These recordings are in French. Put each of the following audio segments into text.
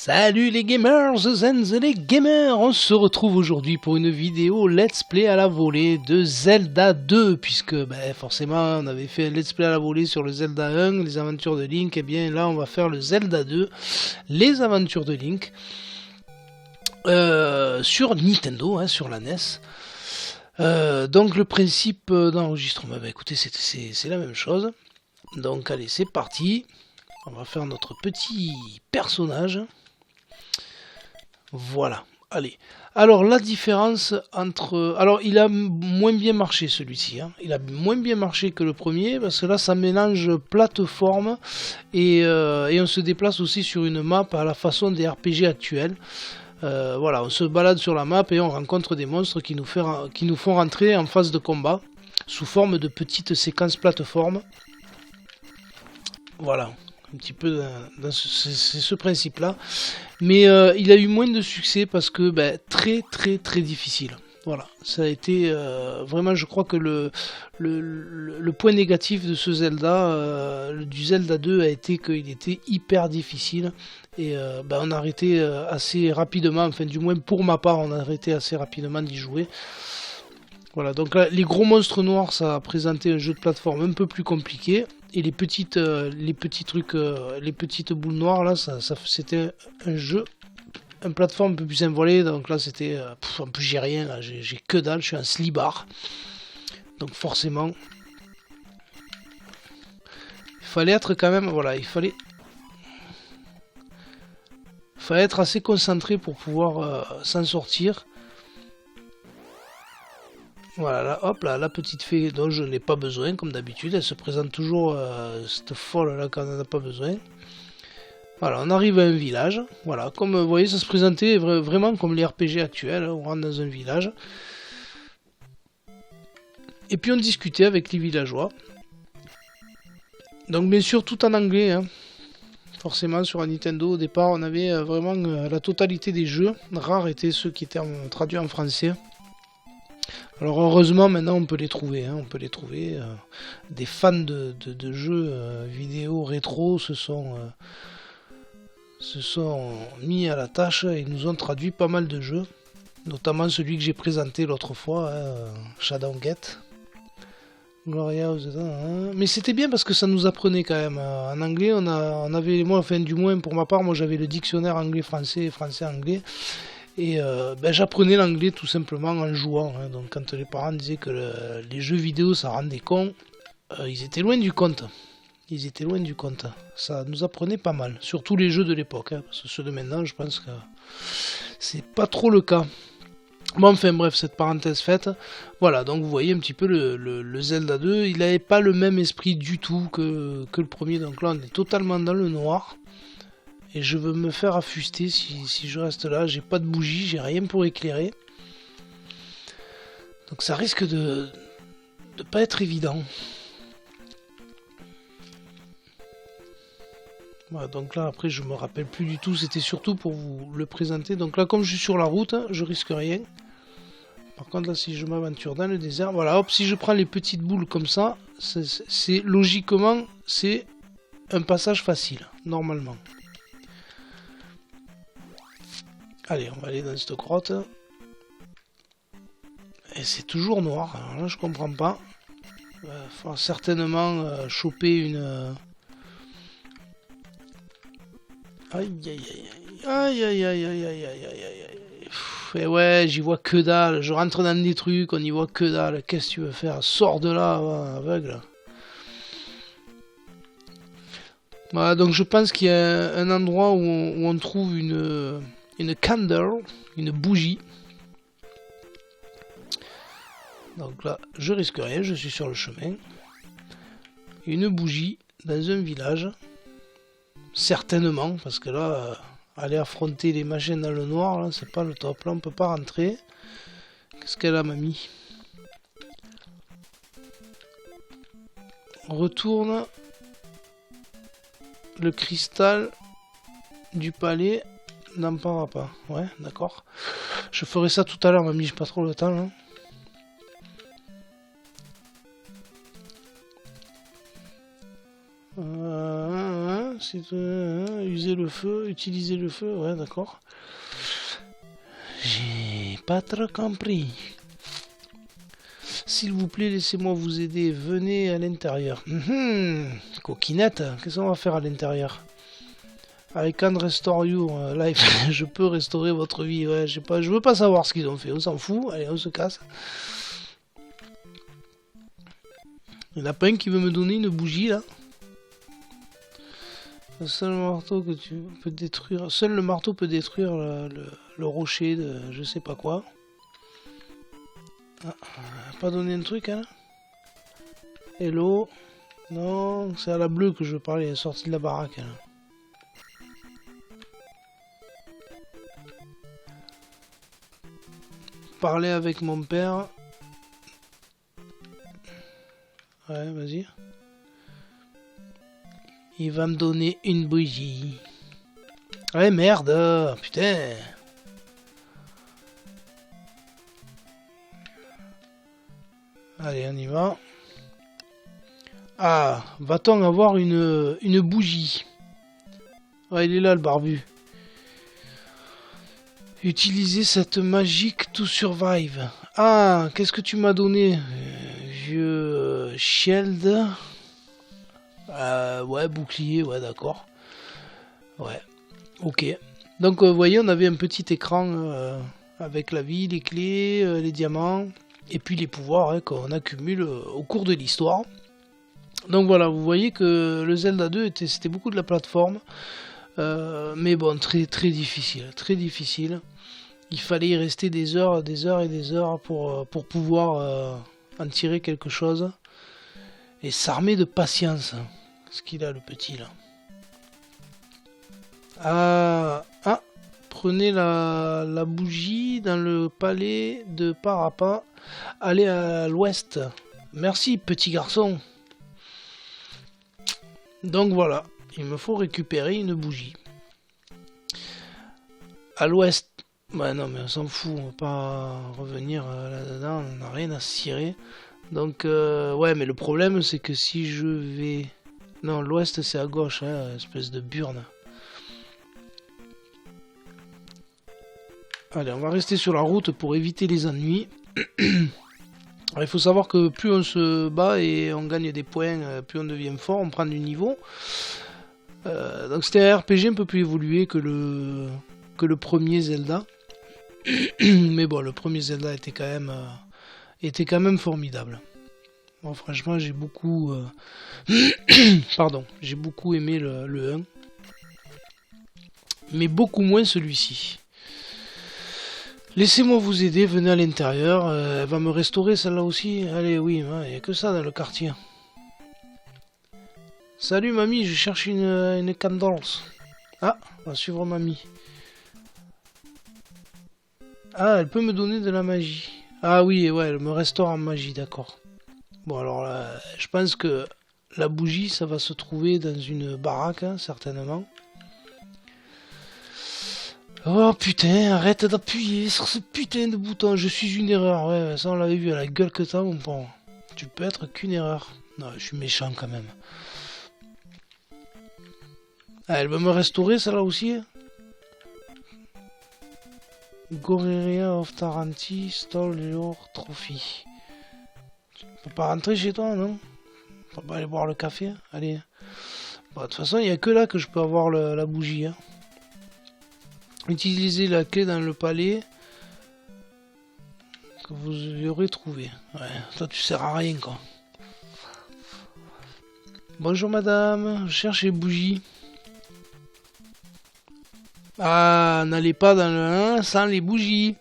Salut les gamers, zen et les gamers. On se retrouve aujourd'hui pour une vidéo let's play à la volée de Zelda 2, puisque forcément on avait fait un let's play à la volée sur le Zelda 1, les aventures de Link, et bien là on va faire le Zelda 2, les aventures de Link, sur Nintendo, sur la NES. Donc le principe d'enregistrement, écoutez, c'est la même chose. Donc allez, c'est parti. On va faire notre petit personnage. Voilà, allez. Alors la différence entre... Alors il a moins bien marché celui-ci. Il a moins bien marché que le premier parce que là ça mélange plateforme et on se déplace aussi sur une map à la façon des RPG actuels. Voilà, on se balade sur la map et on rencontre des monstres qui nous font rentrer en phase de combat sous forme de petites séquences plateformes. Voilà, un petit peu c'est ce principe là, mais il a eu moins de succès parce que très difficile. Voilà, ça a été vraiment, je crois que le point négatif de ce Zelda, du Zelda 2, a été qu'il était hyper difficile et on a arrêté assez rapidement, enfin du moins pour ma part on a arrêté assez rapidement d'y jouer. Voilà, donc là, les gros monstres noirs, ça a présenté un jeu de plateforme un peu plus compliqué. Et les petits trucs, les petites boules noires, là, c'était un plateforme un peu plus envolé. Donc là, c'était... en plus, j'ai rien, là, j'ai que dalle, je suis un slibard. Donc forcément... Il fallait être quand même... Voilà, il fallait être assez concentré pour pouvoir s'en sortir. Voilà, là, hop là, la petite fée dont je n'ai pas besoin, comme d'habitude, elle se présente toujours, cette folle là quand on n'en a pas besoin. Voilà, on arrive à un village, voilà, comme vous voyez, ça se présentait vraiment comme les RPG actuels, on rentre dans un village. Et puis on discutait avec les villageois. Donc bien sûr, tout en anglais, forcément sur un Nintendo, au départ, on avait vraiment la totalité des jeux, rares étaient ceux qui étaient traduits en français. Alors heureusement maintenant on peut les trouver, des fans de jeux vidéo rétro se sont mis à la tâche et nous ont traduit pas mal de jeux, notamment celui que j'ai présenté l'autre fois, Shadow Gate, Gloria, mais c'était bien parce que ça nous apprenait quand même. En anglais on avait, moi enfin du moins pour ma part, moi j'avais le dictionnaire anglais-français et français-anglais. Et j'apprenais l'anglais tout simplement en jouant. Donc quand les parents disaient que les jeux vidéo ça rendait con, ils étaient loin du compte. Ça nous apprenait pas mal. Surtout les jeux de l'époque. Parce que ceux de maintenant, je pense que c'est pas trop le cas. Bon, enfin bref, cette parenthèse faite. Voilà, donc vous voyez un petit peu le Zelda 2. Il n'avait pas le même esprit du tout que le premier. Donc là, on est totalement dans le noir. Et je veux me faire affuster si je reste là. J'ai pas de bougie, j'ai rien pour éclairer. Donc ça risque de pas être évident. Voilà, donc là après je me rappelle plus du tout. C'était surtout pour vous le présenter. Donc là comme je suis sur la route, je risque rien. Par contre là si je m'aventure dans le désert, voilà, hop, si je prends les petites boules comme ça, c'est logiquement c'est un passage facile, normalement. Allez, on va aller dans cette grotte. Et c'est toujours noir, alors là je comprends pas. Il faut certainement choper une... Aïe aïe aïe aïe aïe aïe aïe aïe aïe aïe aïe. Et ouais, j'y vois que dalle. Je rentre dans des trucs, on y voit que dalle. Qu'est-ce que tu veux faire? Sors de là, aveugle. Voilà, donc je pense qu'il y a un endroit où on trouve une candle, une bougie. Donc là, je risque rien, je suis sur le chemin. Une bougie dans un village. Certainement, parce que là, aller affronter les machines dans le noir, là, c'est pas le top. Là, on peut pas rentrer. Qu'est-ce qu'elle a, mamie? On retourne le cristal du palais. N'en parlera pas. Ouais, d'accord. Je ferai ça tout à l'heure, mamie, j'ai pas trop le temps, là. User le feu, utiliser le feu, ouais d'accord. J'ai pas trop compris. S'il vous plaît, laissez-moi vous aider, venez à l'intérieur. Coquinette, qu'est-ce qu'on va faire à l'intérieur? I can restore your life. Je peux restaurer votre vie, ouais, je veux pas savoir ce qu'ils ont fait, on s'en fout, allez, on se casse. Il n'y en a pas un qui veut me donner une bougie là. Seul marteau que tu peux détruire. Seul le marteau peut détruire le rocher de je sais pas quoi. Ah, pas donné un truc hein. Hello. Non, c'est à la bleue que je parlais, elle est sortie de la baraque. Là. Parler avec mon père. Ouais, vas-y. Il va me donner une bougie. Ouais, merde, putain. Allez, on y va. Ah, va-t-on avoir une bougie? Ouais, il est là, le barbu. Utilisez cette magique to survive. Ah, qu'est-ce que tu m'as donné? Vieux shield. Ouais, bouclier, ouais, d'accord. Ouais, ok. Donc, vous voyez, on avait un petit écran avec la vie, les clés, les diamants, et puis les pouvoirs hein, qu'on accumule au cours de l'histoire. Donc voilà, vous voyez que le Zelda 2, c'était beaucoup de la plateforme. Mais bon, très très difficile, très difficile. Il fallait y rester des heures et des heures pour pouvoir en tirer quelque chose. Et s'armer de patience. Ce qu'il a le petit là. Ah, prenez la bougie dans le palais de Parappa. Allez à l'ouest. Merci petit garçon. Donc voilà, il me faut récupérer une bougie. À l'ouest. Ouais non mais on s'en fout, on va pas revenir là-dedans, on n'a rien à cirer. Donc ouais mais le problème c'est que si je vais... Non l'ouest c'est à gauche, hein, espèce de burne. Allez on va rester sur la route pour éviter les ennuis. Alors, il faut savoir que plus on se bat et on gagne des points, plus on devient fort, on prend du niveau. Donc c'était un RPG un peu plus évolué que le premier Zelda. Mais bon, le premier Zelda était quand même formidable. Bon, franchement, j'ai beaucoup... Pardon, j'ai beaucoup aimé le 1. Mais beaucoup moins celui-ci. Laissez-moi vous aider, venez à l'intérieur. Elle va me restaurer celle-là aussi. Allez, oui, il n'y a que ça dans le quartier. Salut mamie, je cherche une candles. Ah, on va suivre mamie. Ah, elle peut me donner de la magie. Ah oui, ouais, elle me restaure en magie, d'accord. Bon, alors là, je pense que la bougie, ça va se trouver dans une baraque, hein, certainement. Oh putain, arrête d'appuyer sur ce putain de bouton. Je suis une erreur, ouais, ça on l'avait vu à la gueule que t'as, mon pauvre. Tu peux être qu'une erreur. Non, je suis méchant quand même. Ah, elle veut me restaurer, celle-là aussi. Goreria of Taranti, stole your trophy. Tu peux pas rentrer chez toi, non? On va pas aller boire le café, allez. Bon, de toute façon, il n'y a que là que je peux avoir la bougie. Hein. Utilisez la clé dans le palais que vous aurez trouvé. Ouais, toi tu sers à rien, quoi. Bonjour madame, je cherche les bougies. Ah, n'allez pas dans le 1 sans les bougies.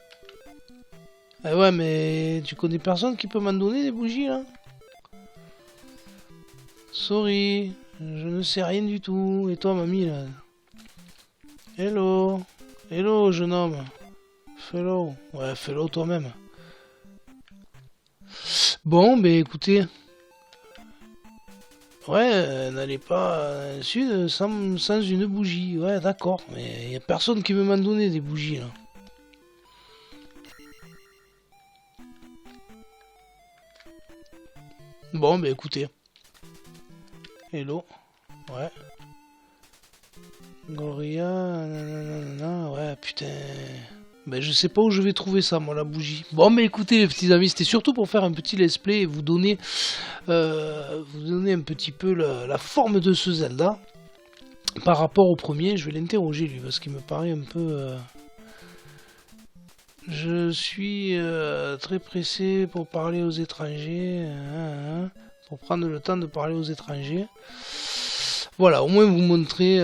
Ah ouais, mais tu connais personne qui peut m'en donner des bougies là? Sorry, je ne sais rien du tout. Et toi, mamie là? Hello, hello, jeune homme. Fais-le. Ouais, fais-le toi-même. Bon, ben écoutez. Ouais, n'allez pas dans le sud sans une bougie. Ouais, d'accord. Mais il n'y a personne qui veut m'en donner des bougies là. Bon, ben écoutez. Hello. Ouais. Gloria, nanana, ouais, putain. Ben, je sais pas où je vais trouver ça, moi, la bougie. Bon, mais écoutez, les petits amis, c'était surtout pour faire un petit let's play et vous donner un petit peu la forme de ce Zelda. Par rapport au premier, je vais l'interroger, lui, parce qu'il me paraît un peu... Je suis très pressé pour parler aux étrangers. Pour prendre le temps de parler aux étrangers. Voilà, au moins vous montrer...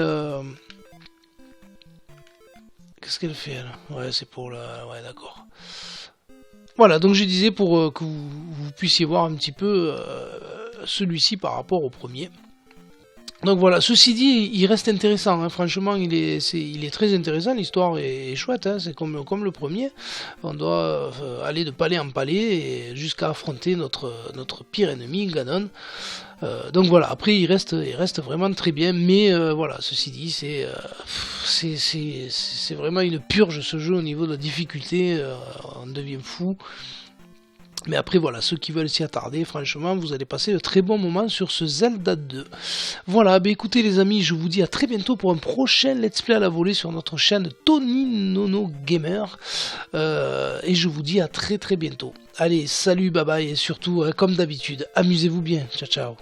Qu'est-ce qu'elle fait, là? Ouais, c'est pour la... Ouais, d'accord. Voilà, donc je disais pour que vous puissiez voir un petit peu celui-ci par rapport au premier. Donc voilà, ceci dit, il reste intéressant, hein. Franchement, il est très intéressant, l'histoire est chouette, hein. C'est comme le premier. On doit aller de palais en palais jusqu'à affronter notre pire ennemi, Ganon. Donc voilà, après il reste vraiment très bien, mais voilà, ceci dit, c'est vraiment une purge ce jeu au niveau de la difficulté, on devient fou. Mais après voilà, ceux qui veulent s'y attarder, franchement, vous allez passer de très bons moments sur ce Zelda 2. Voilà, bah écoutez les amis, je vous dis à très bientôt pour un prochain let's play à la volée sur notre chaîne Tony Nono Gamer. Et je vous dis à très bientôt. Allez, salut, bye bye, et surtout, comme d'habitude, amusez-vous bien. Ciao ciao.